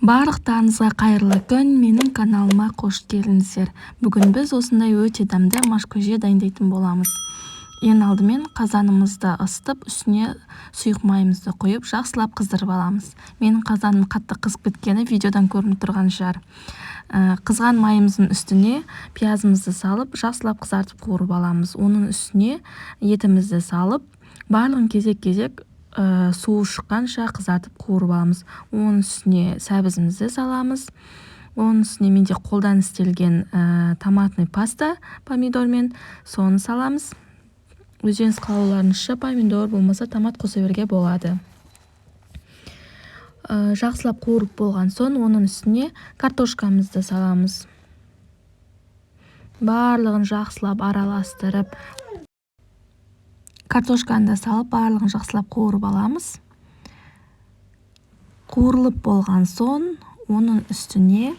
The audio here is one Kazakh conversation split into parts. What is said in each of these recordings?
Барлықтарыңызға қайырлы күн, менің каналыма қош келдіңіздер. Бүгін біз осындай өте дәмді машкөже дайындайтын боламыз. Ең алдымен қазанымызды ысытып, үстіне сұйық майымызды қойып, жақсылап қыздырып аламыз. Менің қазаным қатты қызып кеткені видеодан көрініп тұрған шығар. Қызған майымыздың үстіне пиязымызды салып, жақсылап қызартып қуырып аламыз. Оның үстіне етімізді салып, барлығын кезек-кезек суы шыққанша қызартып қуырып аламыз. Оның үстіне сәбізімізді саламыз. Оның үстіне менде қолдан істелген томатный паста помидормен, соны саламыз. Өздеріңіз қалауларыңызша помидор болмаса томат қоса беруге болады. Жақсылап қуырып болған соң, оның үстіне картошкамызды саламыз. Барлығын жақсылап араластырып, картошканы да салып, барлығын жақсылап қуырып аламыз. Қуырылып болған соң, оның үстіне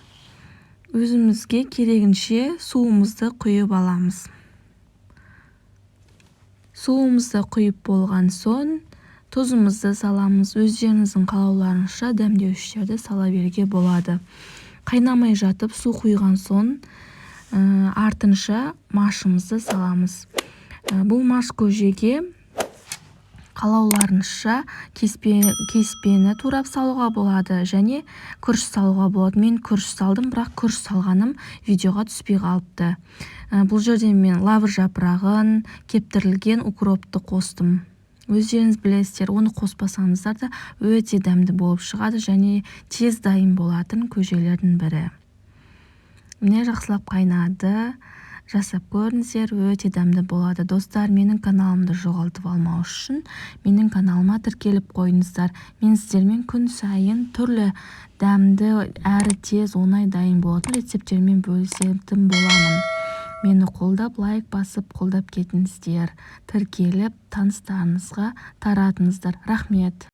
өзімізге керегінше суымызды құйып аламыз. Суымызды құйып болған соң, тұзымызды саламыз. Өздеріңіздің қалауларыңызша дәмдеуіштерді сала беруге болады. Қайнамай жатып, су құйған соң, артынша машымызды саламыз. Бұл машкөжеге қалауларыңызша кеспені турап салуға болады, және күріш салуға болады. Мен күріш салдым, бірақ күріш салғаным видеоға түспей қалыпты. Бұл жерде мен лавр жапырағын, кептірілген укропты қостым. Өздеріңіз білесіздер, оны қоспасаңыздар да өте дәмді болып шығады, және тез дайын болатын көжелердің бірі. Міне жақсылап қайнады. Жасап көріңіздер, өте дәмді болады. Достар, менің каналымды жоғалтып алмау үшін менің каналыма тіркеліп қойыңыздар. Мен сіздермен күн сайын түрлі дәмді, әрі тез, оңай дайын болатын рецептермен бөлісетін боламын. Мені қолдап, лайк басып, қолдап кетіңіздер. Тіркеліп, таныстарыңызға таратыңыздар. Рахмет.